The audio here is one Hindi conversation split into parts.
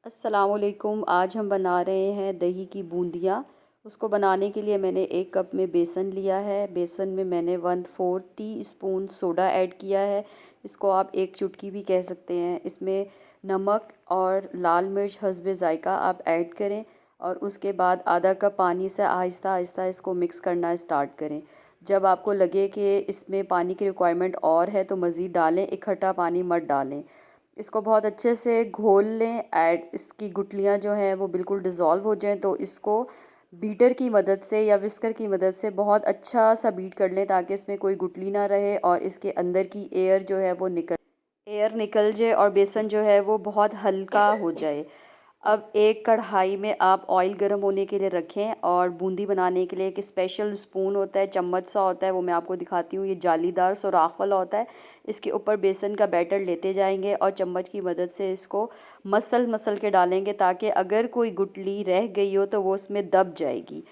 अस्सलामुअलैकुम। आज हम बना रहे हैं दही की बूंदियाँ। उसको बनाने के लिए मैंने 1 कप में बेसन लिया है। बेसन में मैंने 1/4 टीस्पून सोडा ऐड किया है। इसको आप एक चुटकी भी कह सकते हैं। इसमें नमक और लाल मिर्च हस्बे ज़ायक़ा आप ऐड करें और उसके बाद आधा कप पानी से आहिस्ता आहिस्ता इसको मिक्स करना स्टार्ट करें। जब आपको लगे कि इसमें पानी की रिक्वायरमेंट और है तो मज़ीद डालें, इकट्ठा पानी मत डालें। इसको बहुत अच्छे से घोल लें। इसकी गुठलियाँ जो हैं वो बिल्कुल डिज़ोल्व हो जाएं तो इसको बीटर की मदद से या विस्कर की मदद से बहुत अच्छा सा बीट कर लें ताकि इसमें कोई गुठली ना रहे और इसके अंदर की एयर जो है वो निकल जाए और बेसन जो है वो बहुत हल्का हो जाए। अब एक कढ़ाई में आप ऑयल गर्म होने के लिए रखें और बूंदी बनाने के लिए एक स्पेशल स्पून होता है, चम्मच सा होता है, वो मैं आपको दिखाती हूँ। ये जालीदार सुराख वाला होता है। इसके ऊपर बेसन का बैटर लेते जाएंगे और चम्मच की मदद से इसको मसल मसल के डालेंगे ताकि अगर कोई गुठली रह गई हो तो वो उसमें दब जाएगी।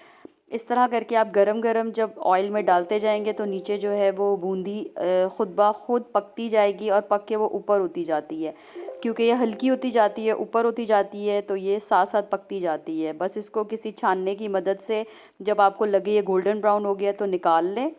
इस तरह करके आप गरम गरम जब ऑयल में डालते जाएंगे तो नीचे जो है वो बूंदी ख़ुद ब खुद पकती जाएगी और पक के वो ऊपर होती जाती है। क्योंकि ये हल्की होती जाती है, ऊपर होती जाती है, तो ये साथ साथ पकती जाती है। बस इसको किसी छानने की मदद से जब आपको लगे ये गोल्डन ब्राउन हो गया तो निकाल लें।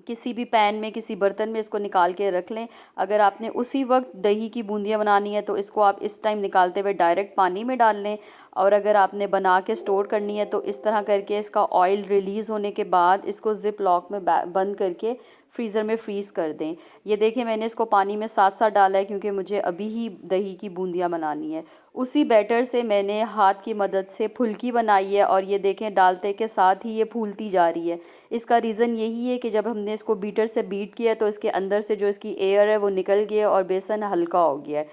किसी भी पैन में, किसी बर्तन में इसको निकाल के रख लें। अगर आपने उसी वक्त दही की बूंदियाँ बनानी है तो इसको आप इस टाइम निकालते हुए डायरेक्ट पानी में डाल लें। और अगर आपने बना के स्टोर करनी है तो इस तरह करके इसका ऑयल रिलीज़ होने के बाद इसको ज़िप लॉक में बंद करके फ्रीज़र में फ्रीज़ कर दें। ये देखें, मैंने इसको पानी में साथ साथ डाला है क्योंकि मुझे अभी ही दही की बूंदियाँ बनानी है। उसी बैटर से मैंने हाथ की मदद से फुल्की बनाई है और ये देखें, डालते के साथ ही ये फूलती जा रही है। इसका रीज़न यही है कि जब हमने इसको बीटर से बीट किया तो इसके अंदर से जो इसकी एयर है वो निकल गया और बेसन हल्का हो गया है।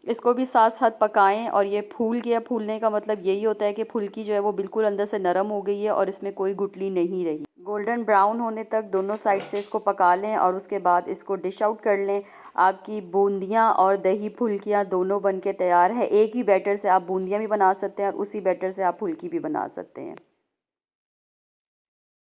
इसको भी साथ साथ पकाएं और ये फूल गया। फूलने का मतलब यही होता है कि फुल्की जो है वो बिल्कुल अंदर से नरम हो गई है और इसमें कोई गुठली नहीं रही। गोल्डन ब्राउन होने तक दोनों साइड से इसको पका लें और उसके बाद इसको डिश आउट कर लें। आपकी बूंदियाँ और दही फुल्कियाँ दोनों बन के तैयार है। एक ही बैटर से आप बूंदियाँ भी बना सकते हैं और उसी बैटर से आप फुल्की भी बना सकते हैं।